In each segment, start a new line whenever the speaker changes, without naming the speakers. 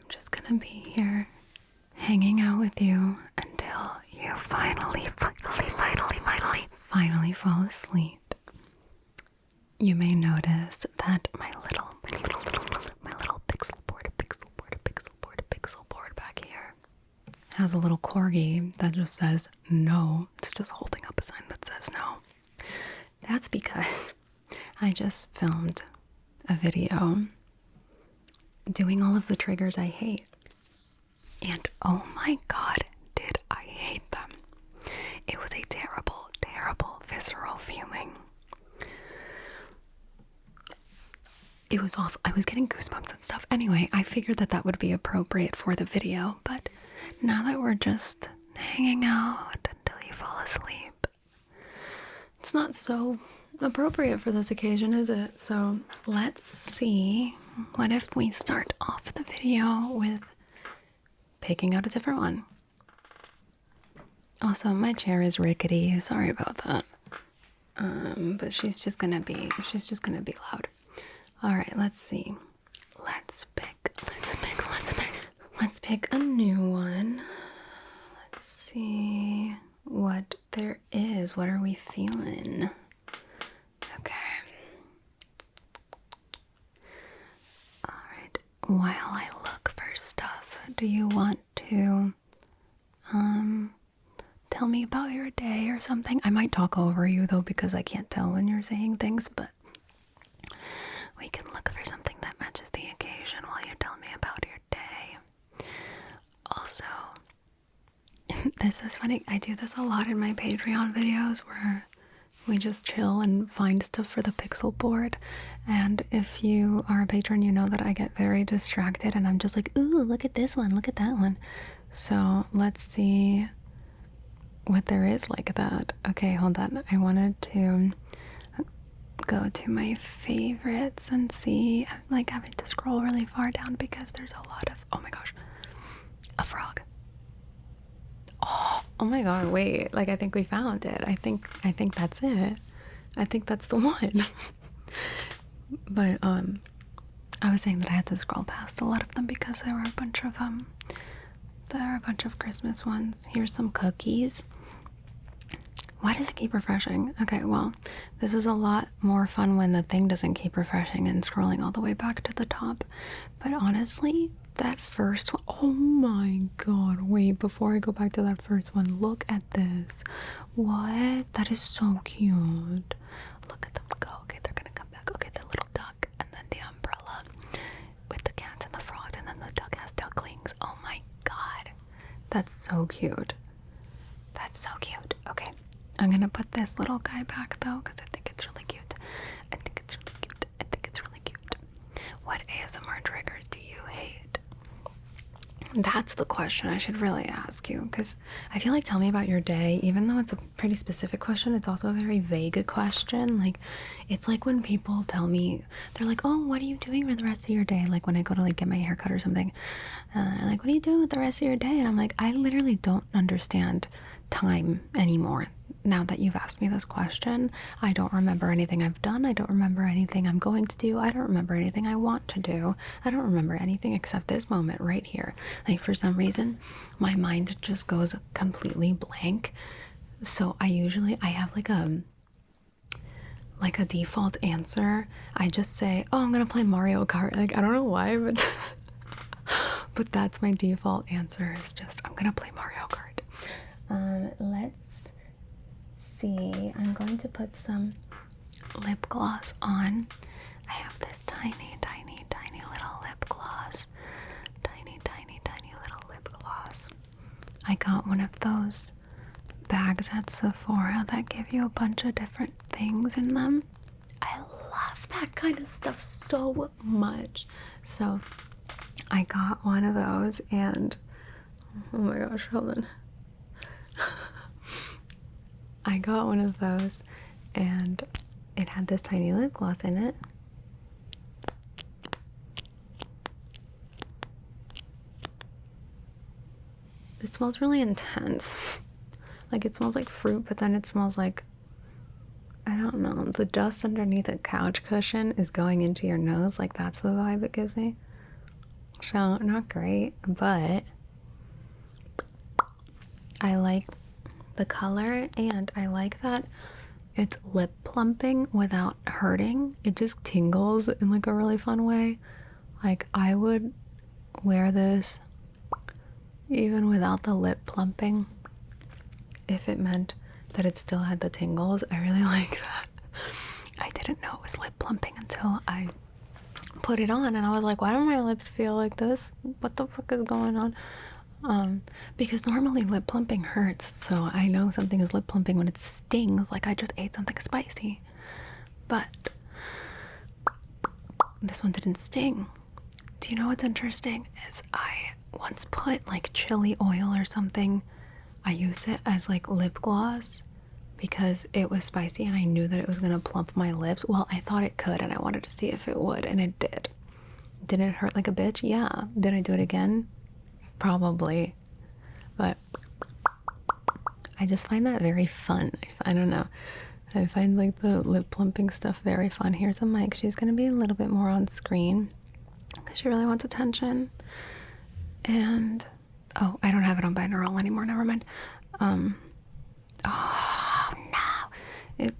just gonna be here hanging out with you until you finally fall asleep. You may notice that my little pixel board back here has a little corgi that just says no. It's just holding up a sign that says no. That's because I just filmed a video doing all of the triggers I hate. And oh my god, did I hate them. It was a terrible, terrible, visceral feeling. It was awful. I was getting goosebumps and stuff. Anyway, I figured that would be appropriate for the video, but now that we're just hanging out until you fall asleep, it's not so appropriate for this occasion, is it? So let's see. What if we start off the video with picking out a different one? Also, my chair is rickety. Sorry about that. But she's just gonna be loud. All right, let's see. Let's pick a new one. Let's see what there is. What are we feeling? Okay. All right. While I look for stuff, do you want to tell me about your day or something? I might talk over you though because I can't tell when you're saying things, but we can look for something that matches the occasion while you tell me about your day. Also, this is funny. I do this a lot in my Patreon videos where we just chill and find stuff for the pixel board. And if you are a patron, you know that I get very distracted and I'm just like, ooh, look at this one, look at that one. So let's see what there is like that. Okay, hold on. I wanted to go to my favorites and see, like, having to scroll really far down because there's a lot of, oh my gosh, a frog. Oh my god, wait, like, I think we found it. I think that's it. I think that's the one. But I was saying that I had to scroll past a lot of them because there were a bunch of Christmas ones. Here's some cookies. Why does it keep refreshing? Okay, well, this is a lot more fun when the thing doesn't keep refreshing and scrolling all the way back to the top. But honestly, that first one, oh my god, wait, before I go back to that first one, look at this. What? That is so cute. Look at them go. Okay, they're gonna come back. Okay, the little duck and then the umbrella with the cats and the frogs, and then the duck has ducklings. Oh my god. That's so cute. That's so cute. Okay. I'm gonna put this little guy back though because I think it's really cute. What ASMR triggers do you hate? That's the question I should really ask you, because I feel like tell me about your day, even though it's a pretty specific question, it's also a very vague question. Like, it's like when people tell me, they're like, oh, what are you doing for the rest of your day? Like when I go to like get my hair cut or something, and they're like, what are you doing with the rest of your day? And I'm like, I literally don't understand time anymore. Now that you've asked me this question, I don't remember anything I've done. I don't remember anything I'm going to do. I don't remember anything I want to do. I don't remember anything except this moment right here. Like, for some reason, my mind just goes completely blank. So I have like a default answer. I just say, oh, I'm gonna play Mario Kart. Like, I don't know why, but but that's my default answer. Is just, I'm gonna play Mario Kart. Let's see. I'm going to put some lip gloss on. I have this tiny little lip gloss. Tiny little lip gloss. I got one of those bags at Sephora that give you a bunch of different things in them. I love that kind of stuff so much. So I got one of those, and oh my gosh, hold on. I got one of those and it had this tiny lip gloss in it. It smells really intense. Like, it smells like fruit, but then it smells like, I don't know, the dust underneath a couch cushion is going into your nose. Like, that's the vibe it gives me. So, not great, but I like the color and I like that it's lip plumping without hurting. It just tingles in like a really fun way. Like, I would wear this even without the lip plumping if it meant that it still had the tingles. I really like that. I didn't know it was lip plumping until I put it on and I was like, why do my lips feel like this? What the fuck is going on? Because normally lip plumping hurts, so I know something is lip plumping when it stings, like I just ate something spicy. But this one didn't sting. Do you know what's interesting? Is I once put like chili oil or something. I used it as like lip gloss because it was spicy and I knew that it was gonna plump my lips. Well, I thought it could and I wanted to see if it would, and it did. Did it hurt like a bitch? Yeah. Did I do it again? Probably. But I just find that very fun. I don't know. I find like the lip plumping stuff very fun. Here's a mic. She's gonna be a little bit more on screen because she really wants attention. And oh, I don't have it on binaural anymore. Never mind. Oh no.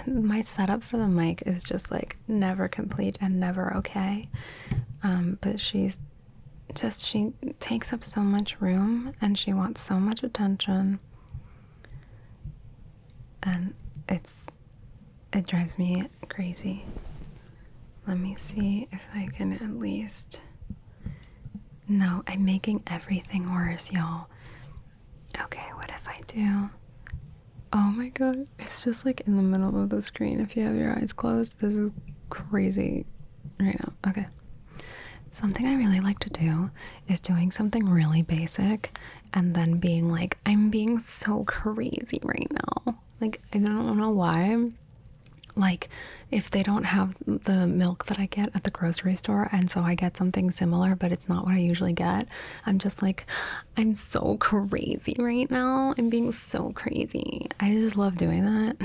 My setup for the mic is just like never complete and never okay. But she takes up so much room and she wants so much attention, and it drives me crazy. Let me see if I can at least. No, I'm making everything worse, y'all. Okay, what if I do? Oh my god, it's just like in the middle of the screen if you have your eyes closed. This is crazy right now. Okay. Something I really like to do is doing something really basic and then being like, I'm being so crazy right now. Like, I don't know why. Like, if they don't have the milk that I get at the grocery store and so I get something similar but it's not what I usually get, I'm just like, I'm so crazy right now. I'm being so crazy. I just love doing that.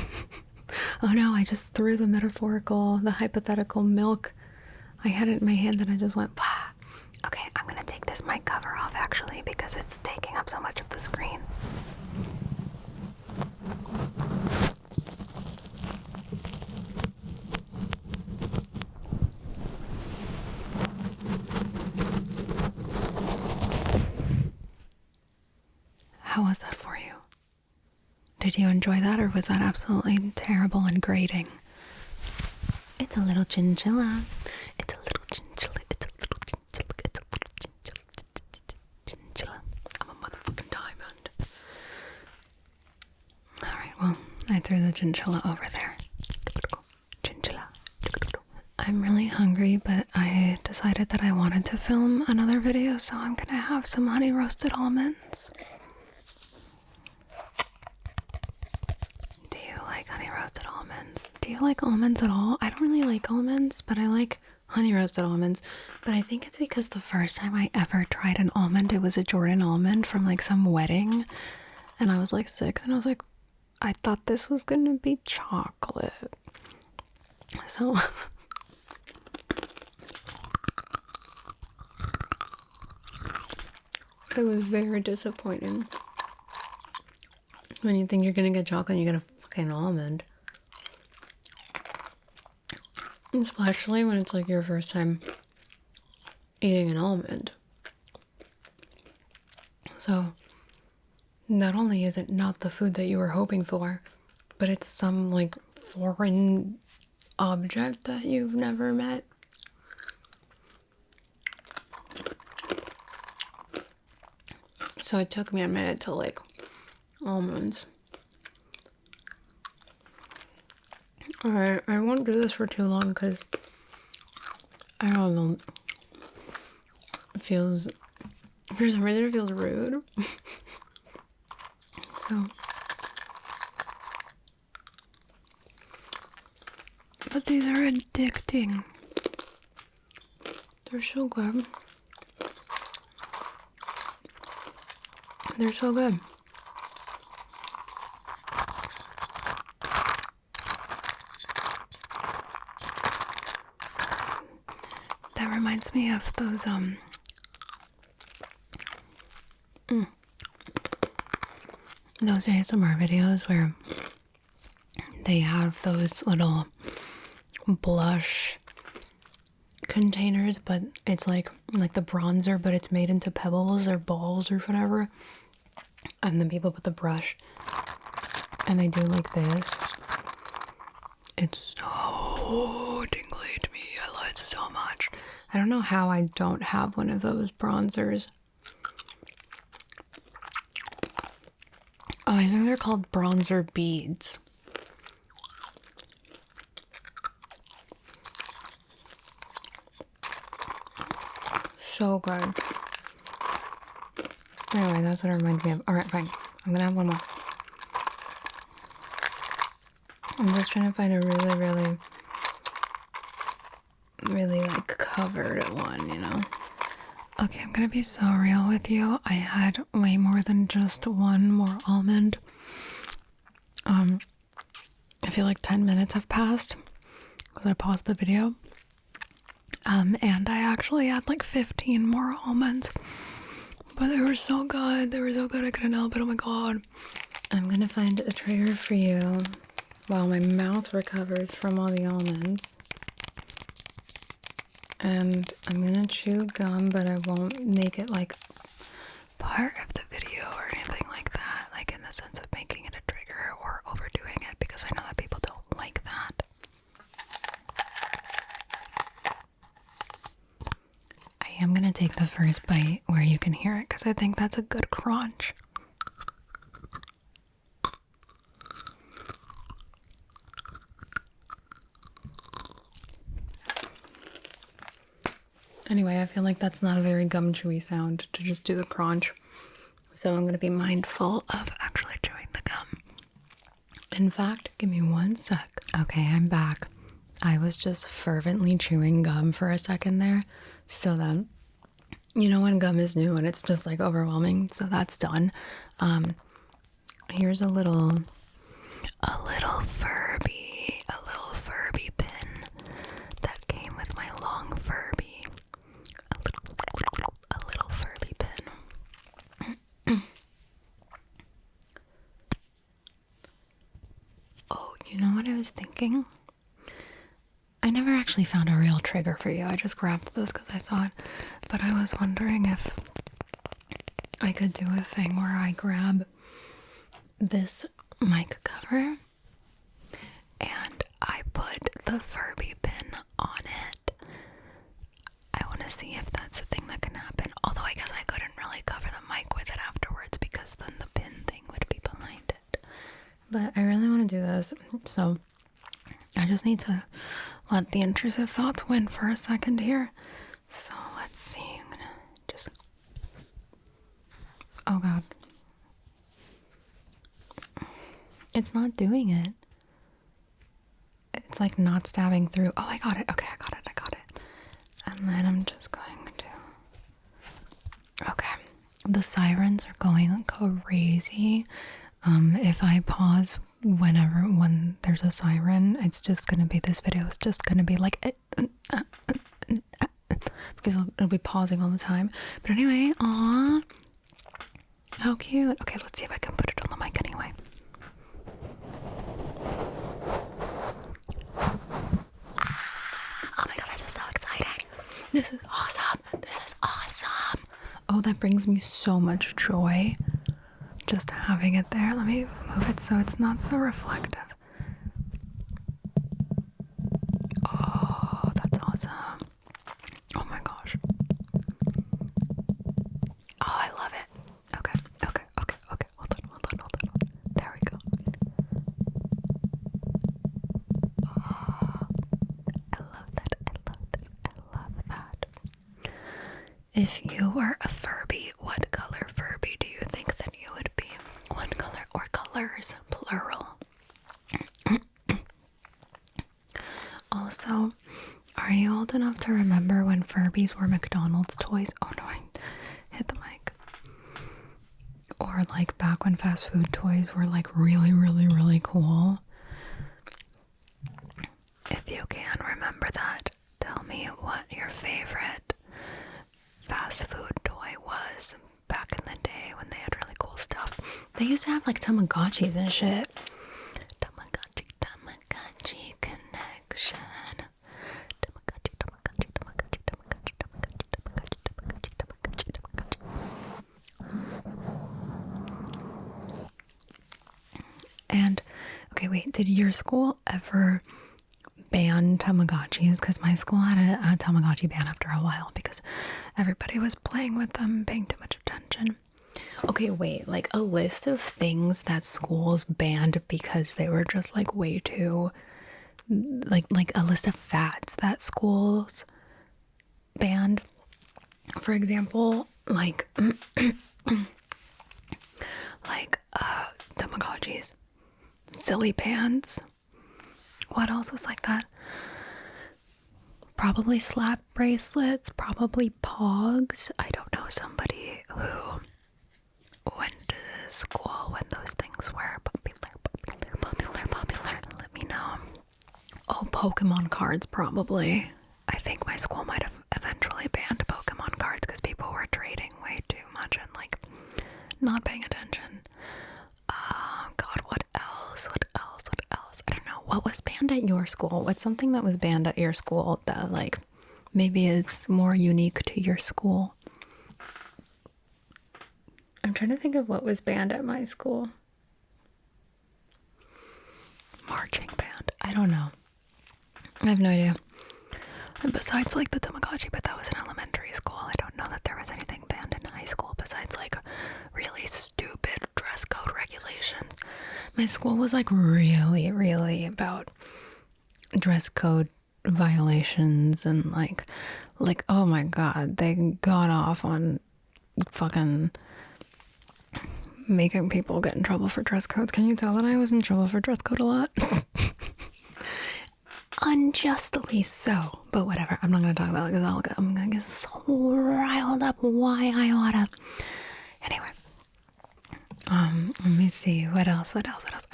Oh no, I just threw the hypothetical milk. I had it in my hand and I just went, bah. Okay, I'm gonna take this mic cover off actually because it's taking up so much of the screen. How was that for you? Did you enjoy that, or was that absolutely terrible and grating? It's a little chinchilla. It's a little chinchilla. It's a little chinchilla. It's a little chinchilla. I'm a motherfucking diamond. Alright, well, I threw the chinchilla over there. Chinchilla. I'm really hungry, but I decided that I wanted to film another video, so I'm gonna have some honey roasted almonds. Do you like honey roasted almonds? Do you like almonds at all? I don't really like almonds, but I like honey roasted almonds. But I think it's because the first time I ever tried an almond, it was a Jordan almond from like some wedding. And I was like 6 and I was like, I thought this was gonna be chocolate. So it was very disappointing. When you think you're gonna get chocolate, you get a fucking almond. Especially when it's like your first time eating an almond. So not only is it not the food that you were hoping for, but it's some like foreign object that you've never met. So it took me a minute to like almonds. Alright, I won't do this for too long because I don't know. It feels, for some reason, it feels rude. So, but these are addicting. They're so good. They're so good. That reminds me of those Those ASMR videos where they have those little blush containers, but it's like the bronzer, but it's made into pebbles or balls or whatever, and then people put the brush and they do like this. It's so tingly to me. I love it so much. I don't know how I don't have one of those bronzers. Oh, I think they're called bronzer beads. So good. Anyway, that's what it reminds me of. Alright, fine. I'm gonna have one more. I'm just trying to find a really like covered one, you know? Okay, I'm gonna be so real with you. I had way more than just one more almond. I feel like 10 minutes have passed because I paused the video. And I actually had like 15 more almonds. But they were so good. They were so good I couldn't help it. Oh my god. I'm gonna find a trigger for you while my mouth recovers from all the almonds. And I'm gonna chew gum, but I won't make it like part of the video or anything like that, like in the sense of making it a trigger or overdoing it, because I know that people don't like that. I am gonna take the first bite where you can hear it, because I think that's a good crunch. Anyway, I feel like that's not a very gum chewy sound to just do the crunch. So I'm going to be mindful of actually chewing the gum. In fact, give me 1 sec. Okay, I'm back. I was just fervently chewing gum for a second there. So then, you know when gum is new and it's just like overwhelming. So that's done. Here's a little Furby pin that came with my long Furby. A little Furby pin. Oh, you know what I was thinking? I never actually found a real trigger for you. I just grabbed this because I saw it. But I was wondering if I could do a thing where I grab this mic cover and I put the Furby pin on it. I want to see if that's a thing that can happen. Although I guess I couldn't really cover the mic with it afterwards because then the pin thing would be behind it. But I really want to do this. So I just need to let the intrusive thoughts win for a second here. So let's see. I'm gonna just... Oh god. It's not doing it. It's like not stabbing through. Oh, I got it. Okay, I got it. And then I'm just going to... Okay. The sirens are going crazy. If I pause when there's a siren, it's just going to be, this video is just going to be like... because it'll be pausing all the time. But anyway, aw. How cute. Okay, let's see if I can put it on the mic anyway. Oh my god, this is so exciting. This is awesome. This is awesome. Oh, that brings me so much joy. Just having it there. Let me move it so it's not so reflective. Oh, that's awesome. Oh my gosh. Oh, I love it. Okay. Hold on. There we go. Oh, I love that. If you were a Furby, what color Furby do you think that you would be? What color or colors, plural? Also, are you old enough to remember when Furbies were McDonald's toys? Oh no, I hit the mic. Or like back when fast food toys were like really, really, really cool. If you can remember that, tell me what your favorite fast food toy was back in the day when They used to have like Tamagotchis and shit. Tamagotchi connection. And okay, wait, did your school ever ban Tamagotchis? Because my school had a Tamagotchi ban after a while because everybody was playing with them, paying too much attention. Okay, wait, like a list of things that schools banned because they were just like way too, like a list of fads that schools banned. For example, like Tamagotchis, silly pants. What else was like that? Probably slap bracelets, probably pogs. I don't know, somebody who went to school when those things were popular. Let me know. Oh, Pokemon cards, probably. I think my school might have eventually banned Pokemon cards because people were trading way too much and like not paying attention. God, what else? I don't know. What was banned at your school? What's something that was banned at your school that like maybe it's more unique to your school? I'm trying to think of what was banned at my school. Marching band. I don't know. I have no idea. And besides like the Tamagotchi, but that was in elementary school. I don't know that there was anything banned in high school besides like really stupid dress code regulations. My school was like really about dress code violations and like oh my god, they got off on fucking making people get in trouble for dress codes. Can you tell that I was in trouble for dress code a lot? Unjustly so, but whatever. I'm not gonna talk about it because I'm gonna get so riled up. Why I oughta. Anyway, let me see what else. I'm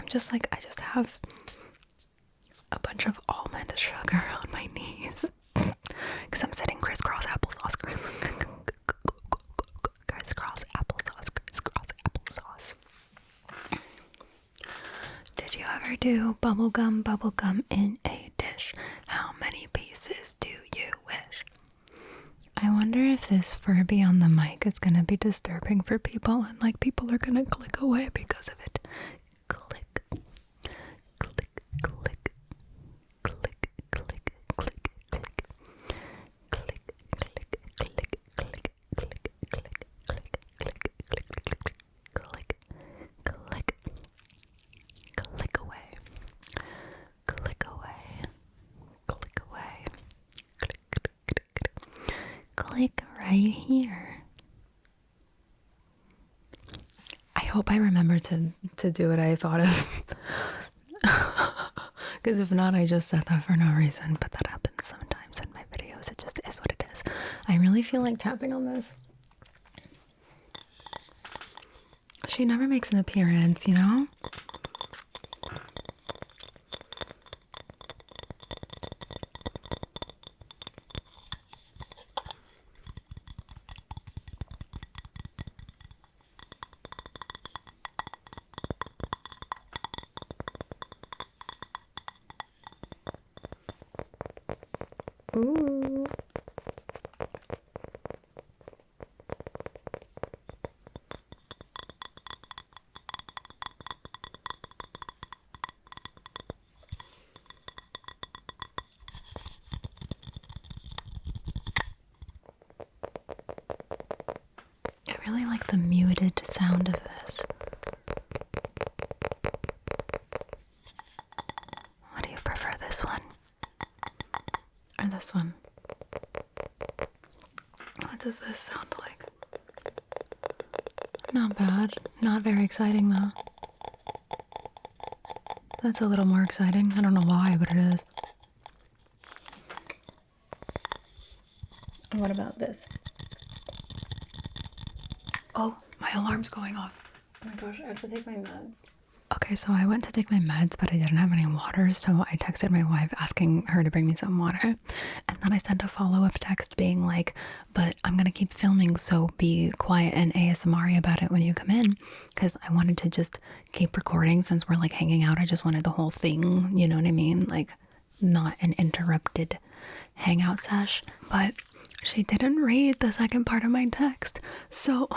just like, I just have a bunch of almond sugar on my knees because I'm sitting crisscross applesauce. Did you ever do bubblegum in a dish? How many pieces do you wish? I wonder if this Furby on the mic is gonna be disturbing for people and like people are gonna click away because of it. Click, click, click, click, click, click, click. Click, click, click, click, click, click, click, click, click, click, click away, click away, click away, click right here. I hope I remember to do what I thought of. Because if not, I just said that for no reason, but that happens sometimes in my videos. It just is what it is. I really feel like tapping on this. She never makes an appearance, you know? Ooh. I really like the muted sound of this. What do you prefer, this one? Or this one? What does this sound like? Not bad. Not very exciting though. That's a little more exciting. I don't know why, but it is. What about this? Oh, my alarm's going off. Oh my gosh, I have to take my meds. Okay, so I went to take my meds, but I didn't have any water, so I texted my wife asking her to bring me some water. And then I sent a follow-up text being like, but I'm gonna keep filming, so be quiet and ASMR about it when you come in, because I wanted to just keep recording since we're like hanging out. I just wanted the whole thing, you know what I mean? Like, not an interrupted hangout sesh. But she didn't read the second part of my text, so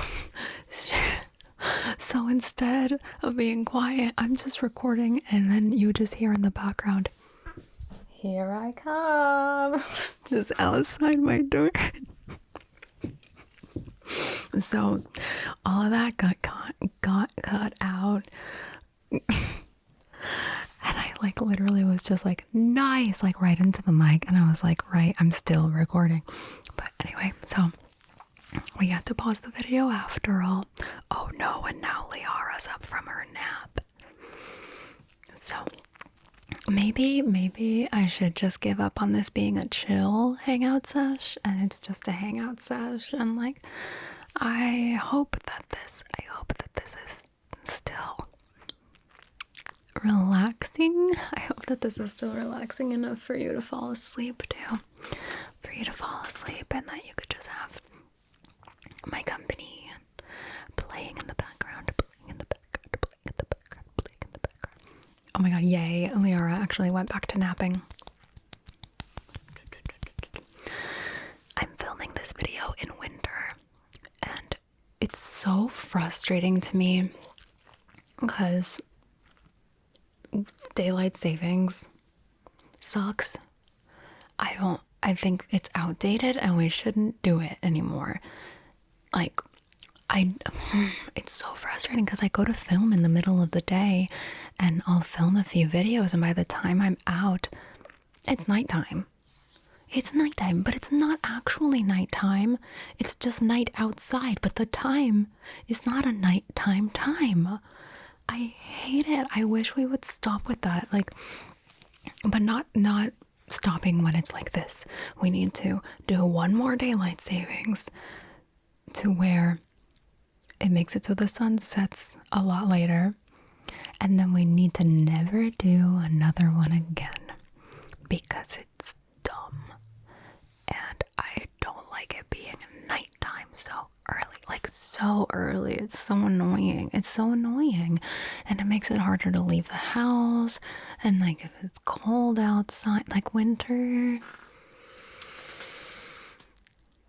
so instead of being quiet, I'm just recording, and then you just hear in the background, here I come, just outside my door. So all of that got cut out. And I like literally was just like, nice, like right into the mic. And I was like, right, I'm still recording. But anyway, so we had to pause the video after all. Oh no, and now Liara's up from her nap. So maybe I should just give up on this being a chill hangout sesh, and it's just a hangout sesh. And like, I hope that this is still relaxing. I hope that this is still relaxing enough for you to fall asleep too. For you to fall asleep, and that you could just have my company playing in the background. Oh my god, yay. Liara actually went back to napping. I'm filming this video in winter, and it's so frustrating to me because daylight savings sucks. I think it's outdated and we shouldn't do it anymore. Like, it's so frustrating because I go to film in the middle of the day and I'll film a few videos, and by the time I'm out, it's nighttime. It's nighttime, but it's not actually nighttime. It's just night outside, but the time is not a nighttime time. I hate it. I wish we would stop with that. Like, but not stopping when it's like this. We need to do one more daylight savings to where it makes it so the sun sets a lot later, and then we need to never do another one again because it's dumb, and I don't like it being nighttime so early. Like, so early. It's so annoying. And it makes it harder to leave the house, and like if it's cold outside, like winter.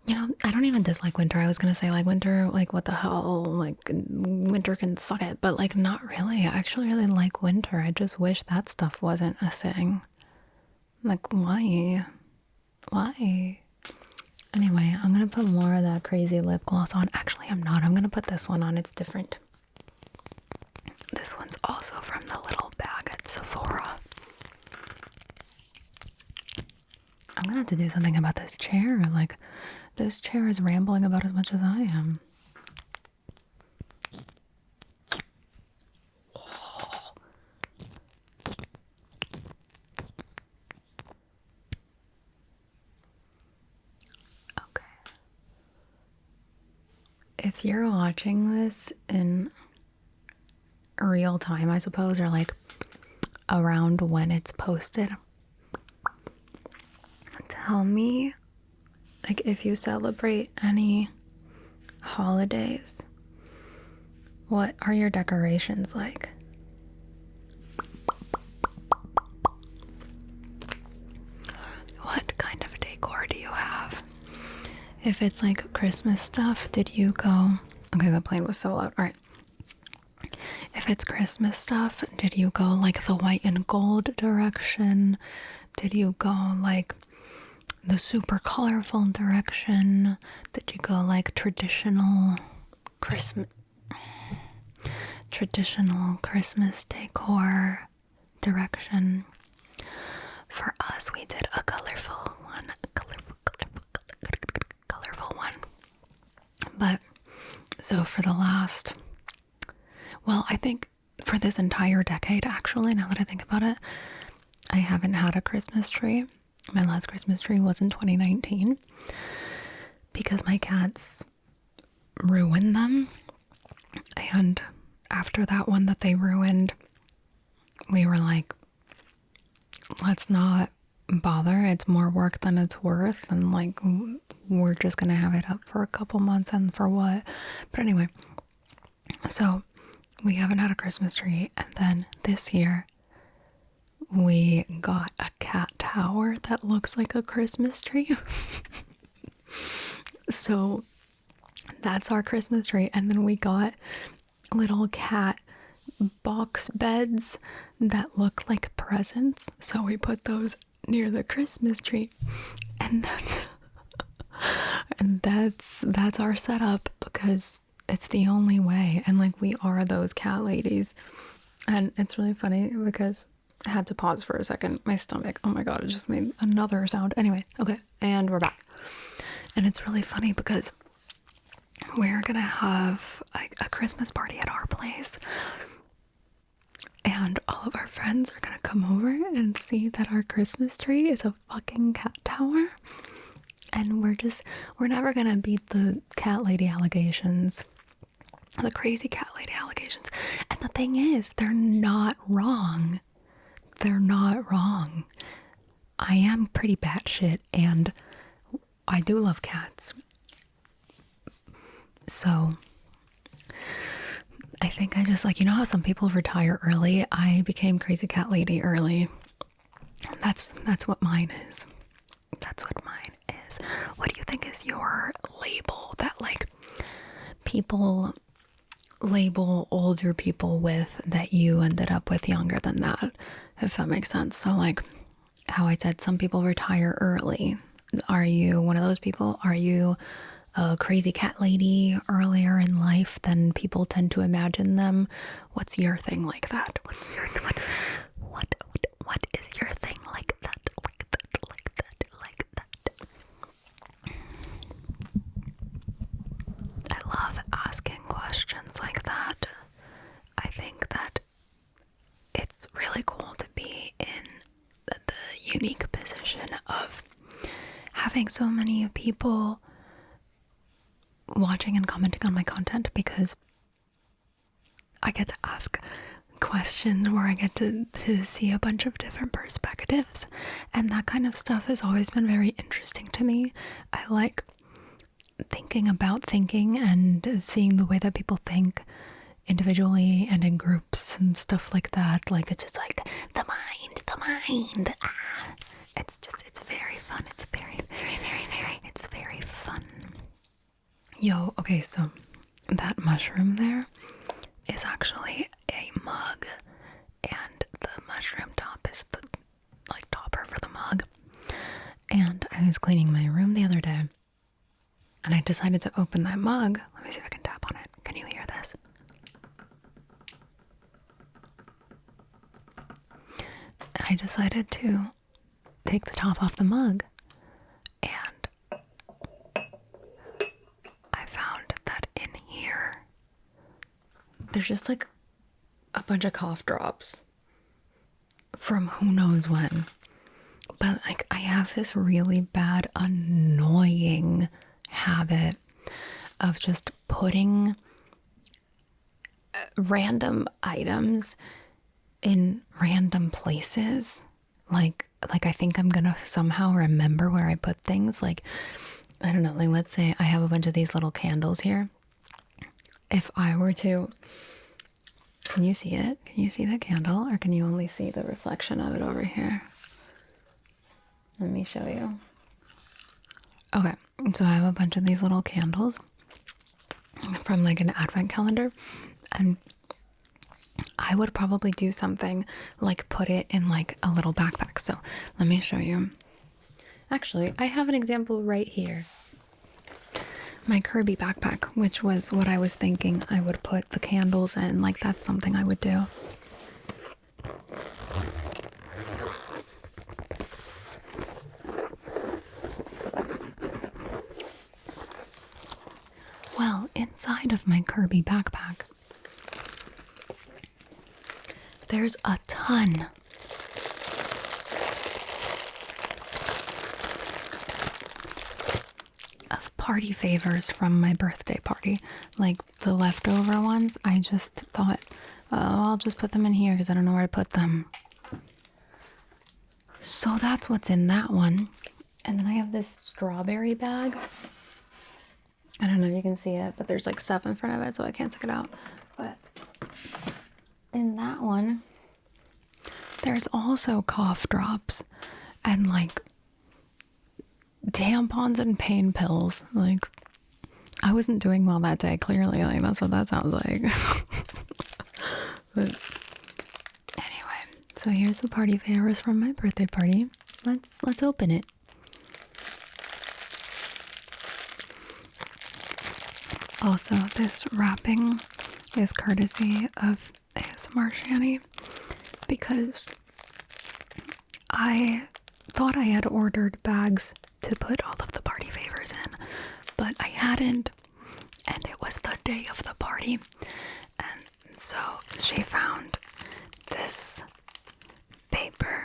You know, I don't even dislike winter. I was gonna say, like, winter, like, what the hell, like, winter can suck it, but, like, not really. I actually really like winter. I just wish that stuff wasn't a thing. Like, why? Anyway, I'm gonna put more of that crazy lip gloss on. Actually, I'm not. I'm gonna put this one on. It's different. This one's also from the little bag at Sephora. I'm gonna have to do something about this chair. Like, this chair is rambling about as much as I am. Okay. If you're watching this in real time, I suppose, or like around when it's posted, tell me, like, if you celebrate any holidays, what are your decorations like? What kind of decor do you have? If it's like Christmas stuff, did you go... Okay, the plane was so loud. All right. If it's Christmas stuff, did you go like the white and gold direction? Did you go like the super colorful direction? Did you go like traditional Christmas decor direction? For us, we did a colorful one. But so for the last, well, I think for this entire decade, actually, now that I think about it, I haven't had a Christmas tree. My last Christmas tree was in 2019 because my cats ruined them. And after that one that they ruined, we were like, let's not bother. It's more work than it's worth. And like, we're just going to have it up for a couple months, and for what? But anyway, so we haven't had a Christmas tree. And then this year we got a cat tower that looks like a Christmas tree. So that's our Christmas tree. And then we got little cat box beds that look like presents. So we put those near the Christmas tree. And that's our setup, because it's the only way. And like, we are those cat ladies. And it's really funny because I had to pause for a second. My stomach, oh my god, it just made another sound. Anyway, okay, and we're back. And it's really funny because we're gonna have a Christmas party at our place, and all of our friends are gonna come over and see that our Christmas tree is a fucking cat tower. And we're never gonna beat the cat lady allegations, the crazy cat lady allegations. And the thing is, they're not wrong. They're not wrong. I am pretty batshit, and I do love cats. So I think I just, like, you know how some people retire early? I became crazy cat lady early. That's what mine is. That's what mine is. What do you think is your label that, like, people label older people with that you ended up with younger than that, if that makes sense? So like how I said, some people retire early. Are you one of those people? Are you a crazy cat lady earlier in life than people tend to imagine them? What's your thing like that? What is your thing like that? I love asking questions like that. I think that it's really cool to be in the unique position of having so many people watching and commenting on my content, because I get to ask questions where I get to see a bunch of different perspectives, and that kind of stuff has always been very interesting to me. I like thinking about thinking and seeing the way that people think individually and in groups and stuff like that. Like, it's just like the mind. It's very fun. It's very it's very fun. Yo, okay, so that mushroom there is actually a mug, and the mushroom top is the like topper for the mug. And I was cleaning my room the other day, and I decided to open that mug. Let me see if I can tap on it. Can you hear this? And I decided to take the top off the mug, and I found that in here there's just like a bunch of cough drops from who knows when. But like, I have this really bad, annoying habit of just putting random items in random places. Like I think I'm gonna somehow remember where I put things. Like, I don't know, like let's say I have a bunch of these little candles here. If I were to, can you see it? Can you see the candle, or can you only see the reflection of it over here? Let me show you. Okay, so I have a bunch of these little candles from like an advent calendar, and I would probably do something like put it in like a little backpack. So let me show you. Actually, I have an example right here. My Furby backpack, which was what I was thinking I would put the candles in. Like, that's something I would do. Well, inside of my Furby backpack, there's a ton of party favors from my birthday party. Like the leftover ones, I just thought I'll just put them in here because I don't know where to put them. So that's what's in that one. And then I have this strawberry bag. I don't know if you can see it, but there's like stuff in front of it, so I can't take it out. But in that one, there's also cough drops and like tampons and pain pills. Like, I wasn't doing well that day, clearly. Like, that's what that sounds like. But anyway, so here's the party favors from my birthday party. Let's open it. Also, this wrapping is courtesy of ASMR Shani because I thought I had ordered bags to put all of the party favors in, but I hadn't, and it was the day of the party, and so she found this paper,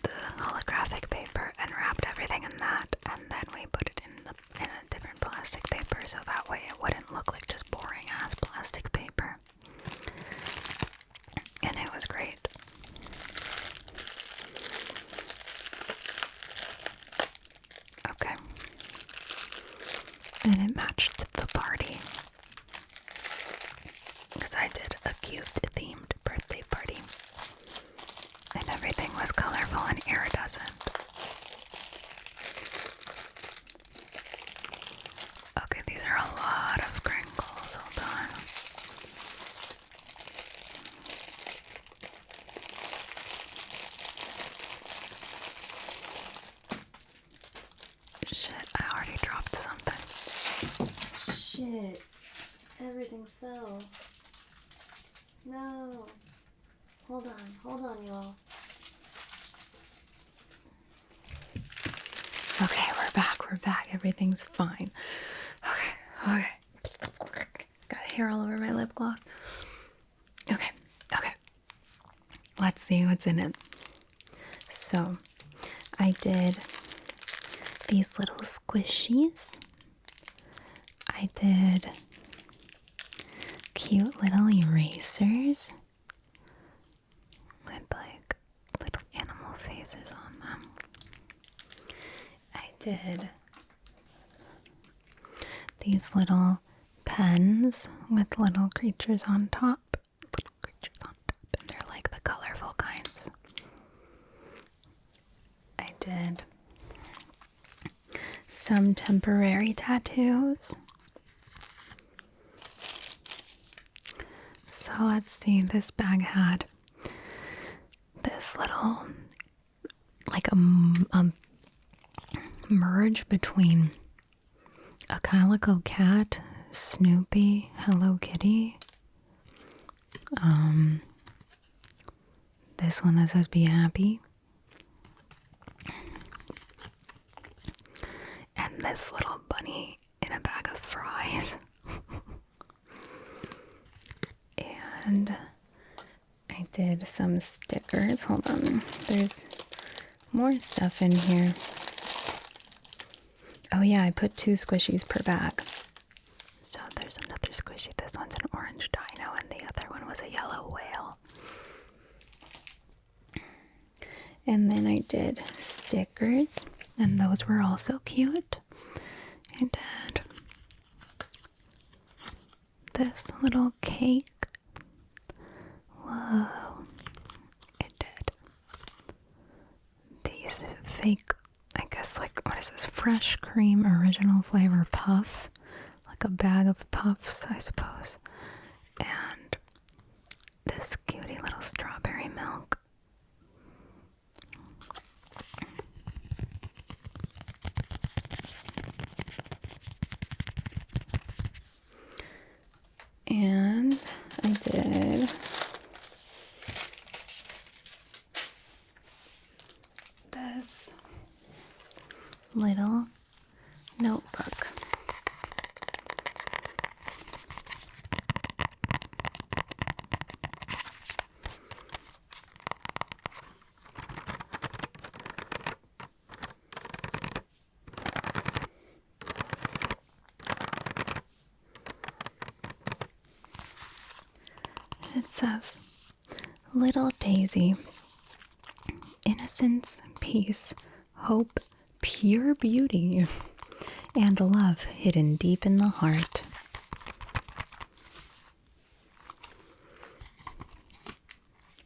the holographic paper, and wrapped everything in that, and then we put it in a different plastic paper so that way it wouldn't look like just boring ass plastic paper. And it was great. Okay. And it matched the party. Because I did a cute themed birthday party. And everything was colorful and iridescent. Okay, these are a lot of crinkles. Hold on. Shit, I already dropped something. Shit. Everything fell. No. Hold on, y'all. Okay, we're back. Everything's fine. Okay. Got hair all over my lip gloss. Okay. Let's see what's in it. So, I did these little squishies. I did cute little erasers with like little animal faces on them. I did these little pens with little creatures on top. And they're like the colorful kinds. I did some temporary tattoos. So let's see, this bag had this little, like a merge between a calico cat, Snoopy, Hello Kitty, this one that says be happy, and this little bunny in a bag of fries. And I did some stickers. Hold on, there's more stuff in here. Oh yeah, I put 2 squishies per bag. So there's another squishy. This one's an orange dino and the other one was a yellow whale. And then I did stickers, and those were also cute. I did this little cake. Whoa. I did these fake, I guess, like, what is this? Fresh cream original flavor puff. Like a bag of puffs, I suppose. And this cutie little strawberry milk. And I did this little notebook. says, Little Daisy, innocence, peace, hope, pure beauty, and love hidden deep in the heart.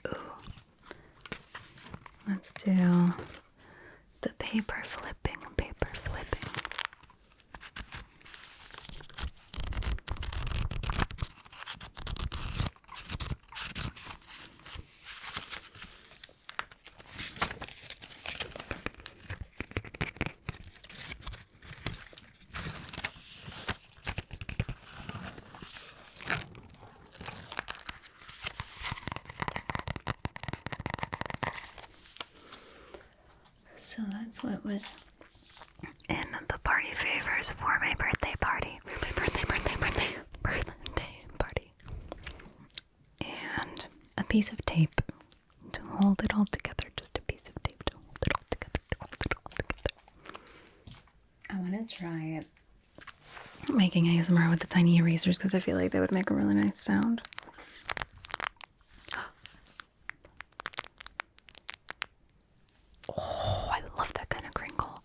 Ooh. Let's do the paper flipping. So that's what was in the party favors for my birthday party. Birthday party. And a piece of tape to hold it all together. Just a piece of tape to hold it all together. I want to try making ASMR with the tiny erasers because I feel like they would make a really nice sound. Oh, I love that kind of crinkle.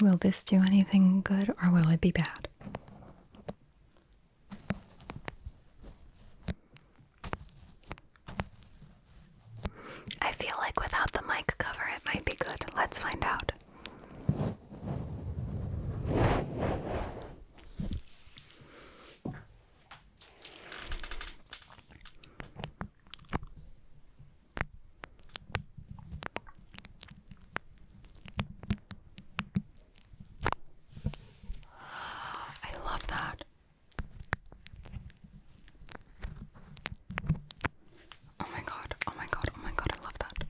Will this do anything good or will it be bad? I feel like without the mic cover it might be good. Let's find out. I love that. Oh my god, I love that.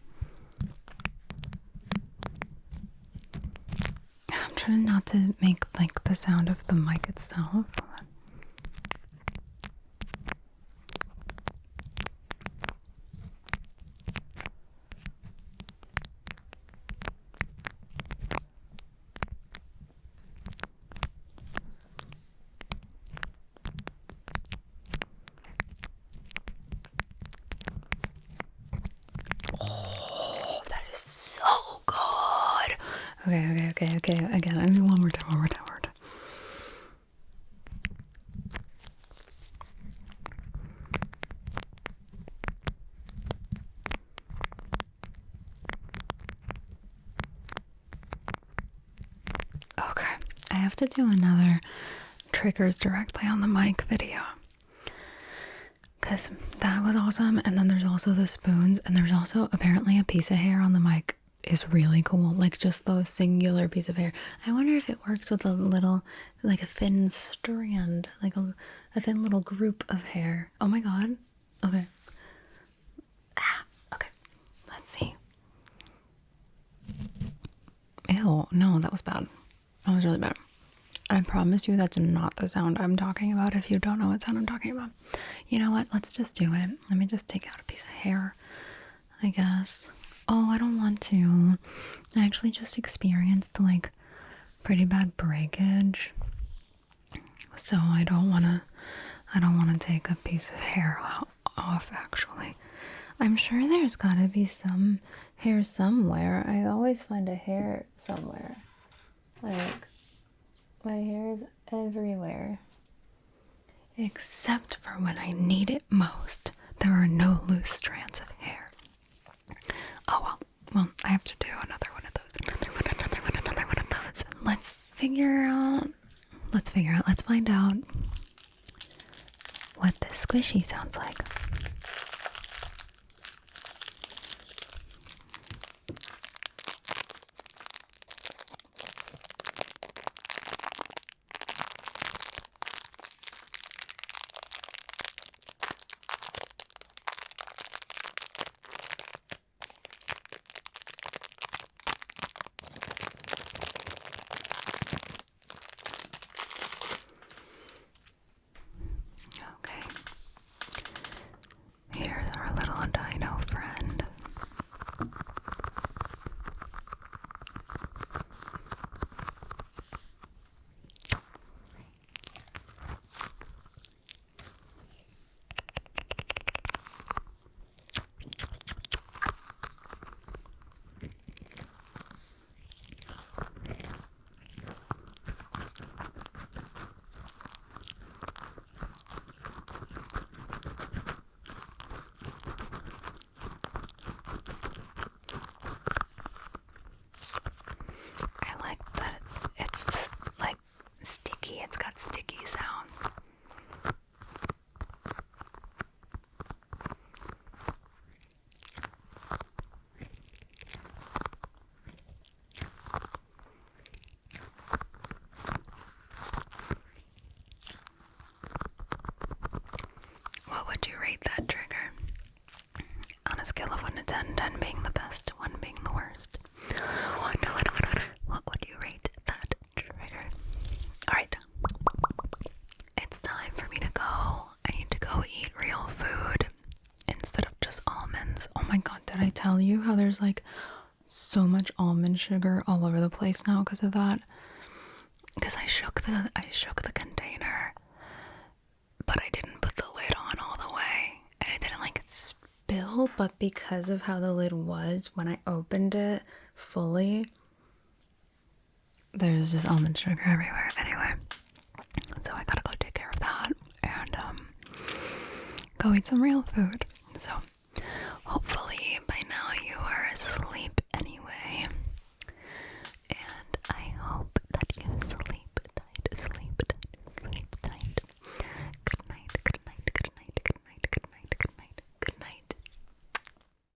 I'm trying not to make like the sound of the mic itself. Oh, that is so good. Okay. Again, I mean, one more time. Okay, I have to do another triggers directly on the mic video because that was awesome. And then there's also the spoons, and there's also apparently a piece of hair on the mic is really cool, like just the singular piece of hair. I wonder if it works with a little, like a thin strand, like a thin little group of hair. Oh my god. Okay. Okay, let's see. Ew, no, that was bad. That was really bad. I promise you that's not the sound I'm talking about if you don't know what sound I'm talking about. You know what? Let's just do it. Let me just take out a piece of hair, I guess. Oh, I don't want to. I actually just experienced like pretty bad breakage. So I don't want to take a piece of hair off actually. I'm sure there's got to be some hair somewhere. I always find a hair somewhere. Like, my hair is everywhere. Except for when I need it most. There are no loose strands of hair. Oh well. Well, I have to do another one of those. Another one of those. Let's find out what this squishy sounds like. there's like so much almond sugar all over the place now because of that. Because I shook the container, but I didn't put the lid on all the way, and it didn't like spill. But because of how the lid was when I opened it fully, there's just almond sugar everywhere. Anyway, so I gotta go take care of that and go eat some real food. So hopefully